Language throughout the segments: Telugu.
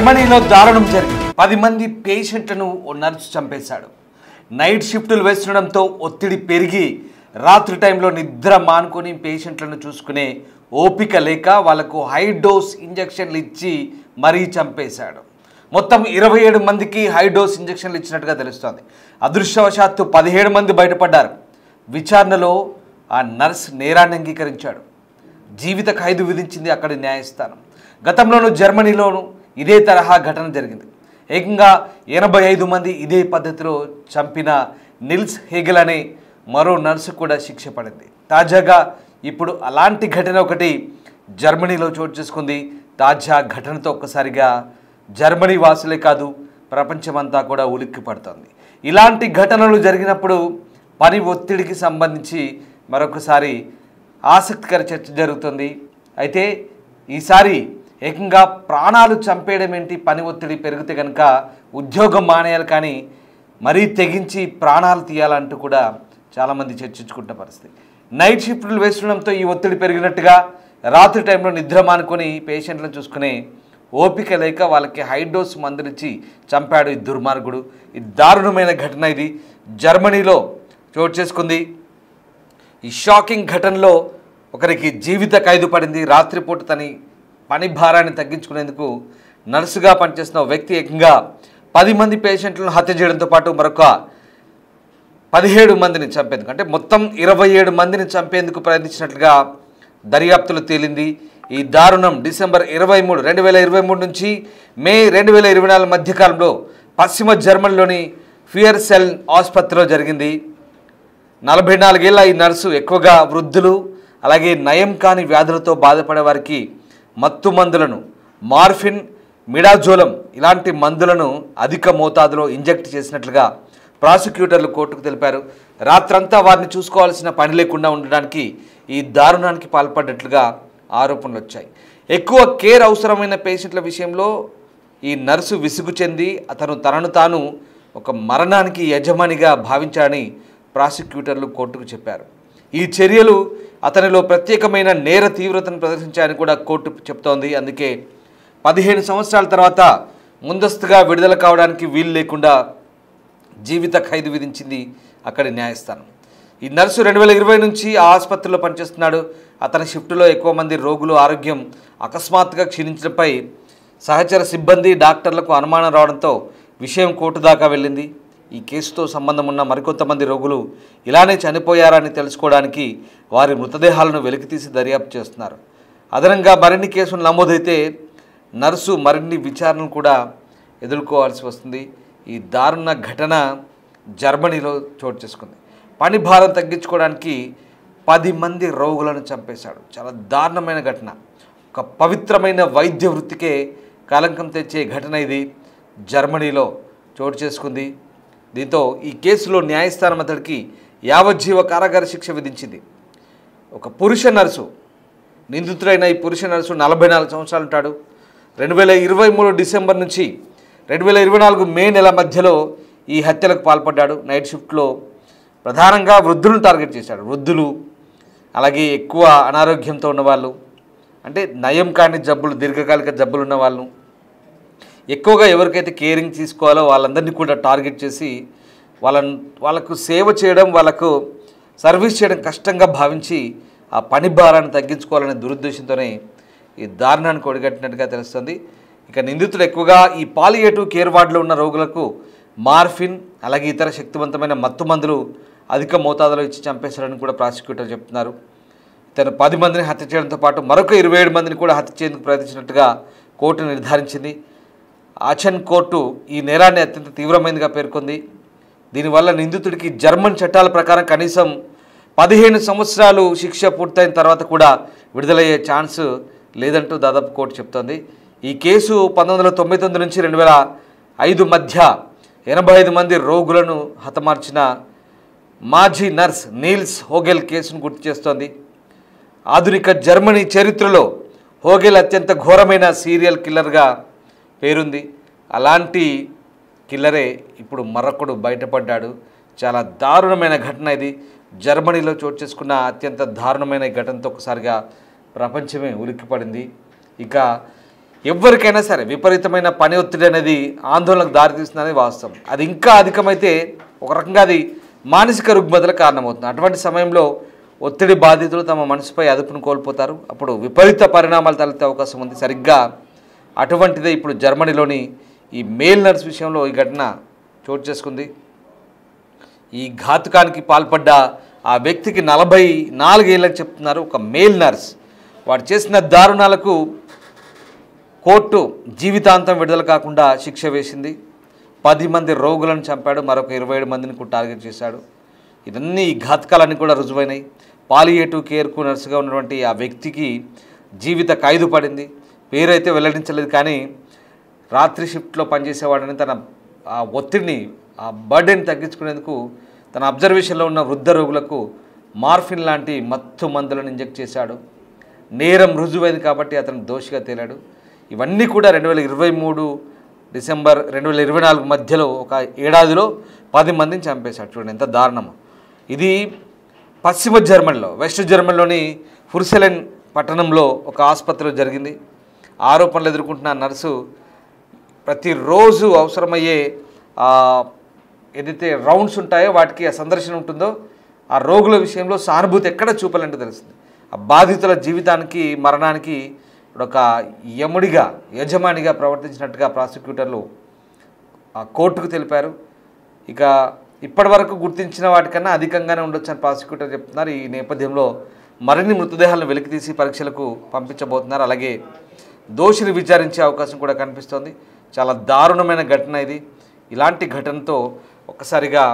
జర్మనీలో దారుణం జరిగింది. 10 మంది పేషెంట్లను ఓ నర్సు చంపేశాడు. నైట్ షిఫ్టులు వేస్తుండడంతో ఒత్తిడి పెరిగి రాత్రి టైంలో నిద్ర మానుకొని పేషెంట్లను చూసుకునే ఓపిక లేక వాళ్లకు హై డోస్ ఇంజెక్షన్లు ఇచ్చి మరీ చంపేశాడు. మొత్తం 27 మందికి హై డోస్ ఇంజెక్షన్లు ఇచ్చినట్టుగా తెలుస్తోంది. అదృష్టవశాత్తు 17 మంది బయటపడ్డారు. విచారణలో ఆ నర్స్ నేరాన్ని అంగీకరించాడు. జీవిత ఖైదు విధించింది అక్కడి న్యాయస్థానం. గతంలోనూ జర్మనీలోనూ ఇదే తరహా ఘటన జరిగింది. ఏకంగా 85 మంది ఇదే పద్ధతిలో చంపిన నిల్స్ హేగెల్ అనే మరో నర్సు కూడా శిక్ష పడింది. తాజాగా ఇప్పుడు అలాంటి ఘటన ఒకటి జర్మనీలో చోటు చేసుకుంది. తాజా ఘటనతో ఒక్కసారిగా జర్మనీ వాసులే కాదు ప్రపంచమంతా కూడా ఉలిక్కి పడుతోంది. ఇలాంటి ఘటనలు జరిగినప్పుడు పని ఒత్తిడికి సంబంధించి మరొకసారి ఆసక్తికర చర్చ జరుగుతుంది. అయితే ఈసారి ఏకంగా ప్రాణాలు చంపేయడం ఏంటి, పని ఒత్తిడి పెరిగితే కనుక ఉద్యోగం మానేయాలి కానీ మరీ తెగించి ప్రాణాలు తీయాలంటూ కూడా చాలామంది చర్చించుకుంటున్న పరిస్థితి. నైట్ షిఫ్ట్లు వేస్తుండడంతో ఈ ఒత్తిడి పెరిగినట్టుగా రాత్రి టైంలో నిద్ర మానుకొని పేషెంట్లను చూసుకునే ఓపిక లేక వాళ్ళకి హై డోస్ మందులిచ్చి చంపాడు ఈ దుర్మార్గుడు. ఈ దారుణమైన ఘటన ఇది జర్మనీలో చోటు చేసుకుంది. ఈ షాకింగ్ ఘటనలో ఒకరికి జీవిత ఖైదు పడింది. రాత్రిపూట తన పని భారాన్ని తగ్గించుకునేందుకు నర్సుగా పనిచేస్తున్న వ్యక్తి ఏకంగా 10 మంది పేషెంట్లను హత్య చేయడంతో పాటు మరొక 17 మందిని చంపేందుకు, అంటే మొత్తం 27 మందిని చంపేందుకు ప్రయత్నించినట్లుగా దర్యాప్తులో తేలింది. ఈ దారుణం డిసెంబర్ 2023 నుంచి మే 2024 మధ్యకాలంలో పశ్చిమ జర్మనీలోని ఫియర్సెల్ ఆసుపత్రిలో జరిగింది. 44 ఏళ్ల ఈ నర్సు ఎక్కువగా వృద్ధులు అలాగే నయం కాని వ్యాధులతో బాధపడే వారికి మత్తు మందులను, మార్ఫిన్, మిడాజోలం ఇలాంటి మందులను అధిక మోతాదులో ఇంజెక్ట్ చేసినట్లుగా ప్రాసిక్యూటర్లు కోర్టుకు తెలిపారు. రాత్రంతా వారిని చూసుకోవాల్సిన పని లేకుండా ఉండడానికి ఈ దారుణానికి పాల్పడ్డట్లుగా ఆరోపణలు వచ్చాయి. ఎక్కువ కేర్ అవసరమైన పేషెంట్ల విషయంలో ఈ నర్సు విసుగు చెంది తనను తాను ఒక మరణానికి యజమానిగా భావించాడని ప్రాసిక్యూటర్లు కోర్టుకు చెప్పారు. ఈ చర్యలు అతనిలో ప్రత్యేకమైన నేర తీవ్రతను ప్రదర్శించాయని కూడా కోర్టు చెప్తోంది. అందుకే 15 సంవత్సరాల తర్వాత ముందస్తుగా విడుదల కావడానికి వీలు లేకుండా జీవిత ఖైదు విధించింది అక్కడి న్యాయస్థానం. ఈ నర్సు 2020 నుంచి ఆ ఆసుపత్రిలో పనిచేస్తున్నాడు. అతని షిఫ్టులో ఎక్కువ మంది రోగులు ఆరోగ్యం అకస్మాత్తుగా క్షీణించడంపై సహచర సిబ్బంది, డాక్టర్లకు అనుమానం రావడంతో విషయం కోర్టు దాకా వెళ్ళింది. ఈ కేసుతో సంబంధం ఉన్న మరికొంతమంది రోగులు ఇలానే చనిపోయారని తెలుసుకోవడానికి వారి మృతదేహాలను వెలికితీసి దర్యాప్తు చేస్తున్నారు. అదనంగా మరిన్ని కేసులు నమోదైతే నర్సు మరిన్ని విచారణలు కూడా ఎదుర్కోవాల్సి వస్తుంది. ఈ దారుణ ఘటన జర్మనీలో చోటు చేసుకుంది. పని భారం తగ్గించుకోవడానికి 10 మంది రోగులను చంపేశాడు. చాలా దారుణమైన ఘటన. ఒక పవిత్రమైన వైద్య వృత్తికే కలంకం తెచ్చే ఘటన ఇది జర్మనీలో చోటు చేసుకుంది. దీంతో ఈ కేసులో న్యాయస్థానం అతడికి యావజ్జీవ కారాగార శిక్ష విధించింది. ఒక పురుష నర్సు, నిందితుడైన ఈ పురుష నర్సు 44 సంవత్సరాలు ఉంటాడు. 2023 డిసెంబర్ నుంచి 2024 మే నెల మధ్యలో ఈ హత్యలకు పాల్పడ్డాడు. నైట్ షిఫ్ట్లో ప్రధానంగా వృద్ధులను టార్గెట్ చేశాడు. వృద్ధులు అలాగే ఎక్కువ అనారోగ్యంతో ఉన్నవాళ్ళు, అంటే నయం కాని జబ్బులు, దీర్ఘకాలిక జబ్బులు ఉన్న వాళ్ళు, ఎక్కువగా ఎవరికైతే కేరింగ్ తీసుకోవాలో వాళ్ళందరినీ కూడా టార్గెట్ చేసి వాళ్ళకు సేవ చేయడం, వాళ్ళకు సర్వీస్ చేయడం కష్టంగా భావించి ఆ పని భారాన్ని తగ్గించుకోవాలనే దురుద్దేశంతోనే ఈ దారుణానికి ఒడిగట్టినట్టుగా తెలుస్తుంది. ఇక నిందితులు ఎక్కువగా ఈ పాలియేటివ్ కేర్ వార్డులో ఉన్న రోగులకు మార్ఫిన్ అలాగే ఇతర శక్తివంతమైన మత్తు మందులు అధిక మోతాదులో ఇచ్చి చంపేశారని కూడా ప్రాసిక్యూటర్ చెప్తున్నారు. తను 10 మందిని హత్య చేయడంతో పాటు మరొక 27 మందిని కూడా హత్య చేసేందుకు ప్రయత్నించినట్టుగా కోర్టు నిర్ధారించింది. ఆచన్ కోర్టు ఈ నేరాన్ని అత్యంత తీవ్రమైనదిగా పేర్కొంది. దీనివల్ల నిందితుడికి జర్మన్ చట్టాల ప్రకారం కనీసం 15 సంవత్సరాలు శిక్ష పూర్తయిన తర్వాత కూడా విడుదలయ్యే ఛాన్స్ లేదంటూ దాదాపు కోర్టు చెప్తోంది. ఈ కేసు 1999 నుంచి 2005 మధ్య 85 మంది రోగులను హతమార్చిన మాజీ నర్స్ నీల్స్ హోగెల్ కేసును గుర్తు చేస్తోంది. ఆధునిక జర్మనీ చరిత్రలో హోగెల్ అత్యంత ఘోరమైన సీరియల్ కిల్లర్గా పేరుంది. అలాంటి కిల్లరే ఇప్పుడు మరొకడు బయటపడ్డాడు. చాలా దారుణమైన ఘటన ఇది. జర్మనీలో చోటు చేసుకున్న అత్యంత దారుణమైన ఘటనతో ఒకసారిగా ప్రపంచమే ఉలిక్కిపడింది. ఇక ఎవరికైనా సరే విపరీతమైన పని ఒత్తిడి అనేది ఆందోళనకు దారితీస్తుందనేది వాస్తవం. అది ఇంకా అధికమైతే ఒక రకంగా అది మానసిక రుగ్మతలకు కారణమవుతుంది. అటువంటి సమయంలో ఒత్తిడి బాధితులు తమ మనసుపై అదుపును కోల్పోతారు. అప్పుడు విపరీత పరిణామాలు తలెత్తే అవకాశం ఉంది. సరిగ్గా అటువంటిదే ఇప్పుడు జర్మనీలోని ఈ మేల్ నర్స్ విషయంలో ఈ ఘటన చోటు చేసుకుంది. ఈ ఘాతుకానికి పాల్పడ్డ ఆ వ్యక్తికి 44 ఏళ్ళని చెప్తున్నారు. ఒక మేల్ నర్స్. వాడు చేసిన దారుణాలకు కోర్టు జీవితాంతం విడుదల కాకుండా శిక్ష వేసింది. 10 మంది రోగులను చంపాడు, మరొక 27 మందిని కూడా టార్గెట్ చేశాడు. ఇవన్నీ ఈ ఘాతకాలన్నీ కూడా రుజువైనాయి. పాలియేటివ్ కేర్కు నర్సుగా ఉన్నటువంటి ఆ వ్యక్తికి జీవిత ఖైదు పడింది. పేరైతే వెల్లడించలేదు, కానీ రాత్రి షిఫ్ట్లో పనిచేసేవాడని తన ఆ ఒత్తిడిని, ఆ బర్డెన్ తగ్గించుకునేందుకు తన అబ్జర్వేషన్లో ఉన్న వృద్ధ రోగులకు మార్ఫిన్ లాంటి మత్తు మందులను ఇంజెక్ట్ చేశాడు. నేరం రుజువైంది కాబట్టి అతను దోషిగా తేలాడు. ఇవన్నీ కూడా 2023 డిసెంబర్ 2024 మధ్యలో ఒక ఏడాదిలో 10 మందిని చంపేశాడు. చూడండి ఎంత దారుణమో. ఇది పశ్చిమ జర్మనీలో, వెస్ట్ జర్మనీలోని ఫుర్సెలెన్ పట్టణంలో ఒక ఆసుపత్రిలో జరిగింది. ఆరోపణలు ఎదుర్కొంటున్న నర్సు ప్రతిరోజు అవసరమయ్యే ఏదైతే రౌండ్స్ ఉంటాయో వాటికి ఆ సందర్శన ఉంటుందో ఆ రోగుల విషయంలో సానుభూతి ఎక్కడ చూపాలంటే తెలుస్తుంది. ఆ బాధితుల జీవితానికి మరణానికి ఒక యజమానిగా ప్రవర్తించినట్టుగా ప్రాసిక్యూటర్లు ఆ కోర్టుకు తెలిపారు. ఇక ఇప్పటి వరకు గుర్తించిన వాటికన్నా అధికంగానే ఉండొచ్చు అని ప్రాసిక్యూటర్ చెప్తున్నారు. ఈ నేపథ్యంలో మరిన్ని మృతదేహాలను వెలికితీసి పరీక్షలకు పంపించబోతున్నారు. అలాగే దోషిని విచారించే అవకాశం కూడా కనిపిస్తోంది. చాలా దారుణమైన ఘటన ఇది. ఇలాంటి ఘటనతో ఒక్కసారిగా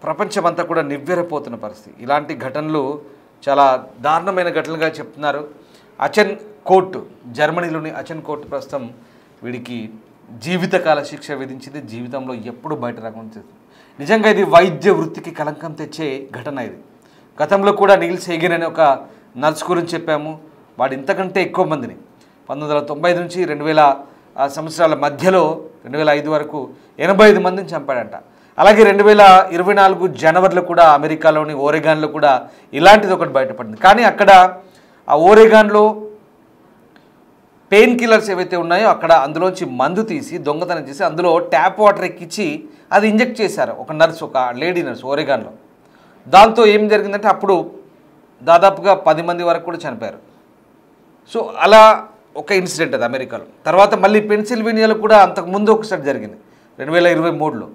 ప్రపంచమంతా కూడా నివ్వెరపోతున్న పరిస్థితి. ఇలాంటి ఘటనలు చాలా దారుణమైన ఘటనలుగా చెప్తున్నారు. అచెన్ కోర్టు, జర్మనీలోని అచెన్ కోర్టు ప్రస్తుతం వీడికి జీవితకాల శిక్ష విధించింది. జీవితంలో ఎప్పుడు బయట రాకుండా చేస్తుంది. నిజంగా ఇది వైద్య వృత్తికి కలంకం తెచ్చే ఘటన ఇది. గతంలో కూడా నీల్స్ హేగెన్ అనే ఒక నర్స్ గురించి చెప్పాము. వాడు ఇంతకంటే ఎక్కువ మందిని 1995 నుంచి 2000 సంవత్సరాల మధ్యలో 2005 వరకు 85 మందిని చంపాడంట. అలాగే 2024 జనవరిలో కూడా అమెరికాలోని ఓరెగాన్లో కూడా ఇలాంటిది ఒకటి బయటపడింది. కానీ అక్కడ ఆ ఓరెగాన్లో పెయిన్ కిల్లర్స్ ఏవైతే ఉన్నాయో అక్కడ అందులోంచి మందు తీసి దొంగతనం చేసి అందులో ట్యాప్ వాటర్ ఎక్కించి అది ఇంజెక్ట్ చేశారు ఒక నర్స్, ఒక లేడీ నర్స్ ఓరెగాన్లో. దాంతో ఏం జరిగిందంటే అప్పుడు దాదాపుగా 10 మంది వరకు కూడా చనిపోయారు. సో అలా ఒక ఇన్సిడెంట్ అది అమెరికాలో. తర్వాత మళ్ళీ పెన్సిల్వేనియాలో కూడా అంతకుముందు ఒకసారి జరిగింది 2023లో.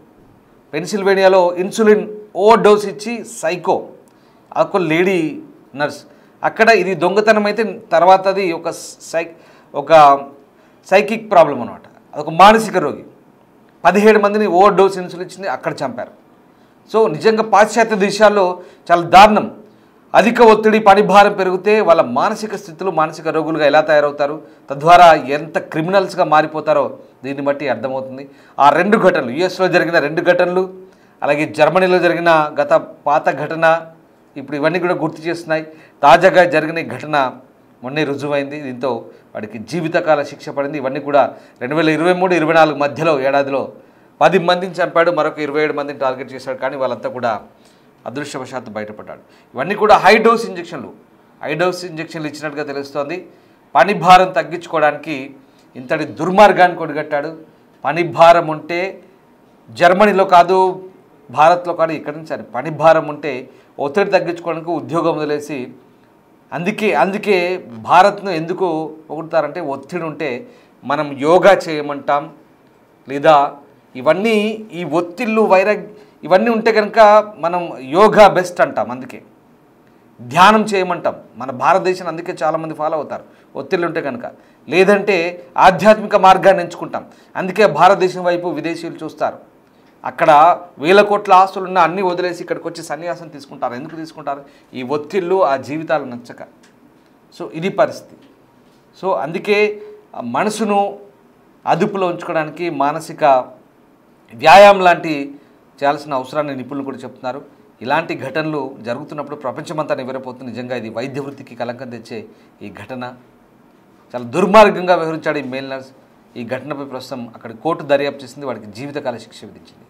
పెన్సిల్వేనియాలో ఇన్సులిన్ ఓవర్ డోస్ ఇచ్చి సైకో ఒక లేడీ నర్స్, అక్కడ ఇది దొంగతనం అయితే తర్వాత అది ఒక సైకిక్ ప్రాబ్లం అనమాట. అదొక మానసిక రోగి. 17 మందిని ఓవర్ డోస్ ఇన్సులిన్ ఇచ్చింది, అక్కడ చంపారు. సో నిజంగా పాశ్చాత్య దేశాల్లో చాలా దారుణం. అధిక ఒత్తిడి, పని భారం పెరిగితే వాళ్ళ మానసిక స్థితులు మానసిక రోగులుగా ఎలా తయారవుతారు, తద్వారా ఎంత క్రిమినల్స్గా మారిపోతారో దీన్ని బట్టి అర్థమవుతుంది. ఆ 2 ఘటనలు, యుఎస్లో జరిగిన 2 ఘటనలు, అలాగే జర్మనీలో జరిగిన పాత ఘటన ఇప్పుడు ఇవన్నీ కూడా గుర్తు చేస్తున్నాయి. తాజాగా జరిగిన ఘటన మొన్నే రుజువైంది. దీంతో వాడికి జీవితకాల శిక్ష పడింది. ఇవన్నీ కూడా 2023-24 మధ్యలో ఏడాదిలో 10 మందిని చంపాడు, మరొక 27 మందిని టార్గెట్ చేశాడు. కానీ వాళ్ళంతా కూడా అదృష్టవశాత్తు బయటపడ్డాడు. ఇవన్నీ కూడా హై డోస్ ఇంజెక్షన్లు ఇచ్చినట్టుగా తెలుస్తోంది. పని భారం తగ్గించుకోవడానికి ఇంతటి దుర్మార్గాన్ని కొడిగట్టాడు. పని భారం ఉంటే జర్మనీలో కాదు, భారత్లో కాదు, ఇక్కడి నుంచి సరే పని భారం ఉంటే ఒత్తిడి తగ్గించుకోవడానికి ఉద్యోగం వదిలేసి అందుకే భారత్ను ఎందుకు పొగుడుతారంటే ఒత్తిడి ఉంటే మనం యోగా చేయమంటాం, లేదా ఈ ఒత్తిళ్ళు ఇవన్నీ ఉంటే కనుక మనం యోగా బెస్ట్ అంటాం. అందుకే ధ్యానం చేయమంటాం. మన భారతదేశం అందుకే చాలామంది ఫాలో అవుతారు ఒత్తిళ్ళు ఉంటే కనుక. లేదంటే ఆధ్యాత్మిక మార్గాన్ని ఎంచుకుంటాం. అందుకే భారతదేశం వైపు విదేశీయులు చూస్తారు. అక్కడ వేల కోట్ల ఆస్తులున్న అన్నీ వదిలేసి ఇక్కడికి వచ్చి సన్యాసం తీసుకుంటారు. ఎందుకు తీసుకుంటారు? ఈ ఒత్తిళ్ళు, ఆ జీవితాలు నచ్చక. సో ఇది పరిస్థితి. సో అందుకే మనసును అదుపులో ఉంచుకోవడానికి మానసిక వ్యాయామం లాంటి చేయాల్సిన అవసరాన్ని నిపుణులు కూడా చెప్తున్నారు. ఇలాంటి ఘటనలు జరుగుతున్నప్పుడు ప్రపంచమంతా నివ్వెరపోతుంది. నిజంగా ఇది వైద్య వృత్తికి కలంకం తెచ్చే ఈ ఘటన. చాలా దుర్మార్గంగా వ్యవహరించాడు ఈ మేల్ నర్స్. ఈ ఘటనపై ప్రస్తుతం అక్కడ కోర్టు దర్యాప్తు చేసింది, వాడికి జీవితకాల శిక్ష విధించింది.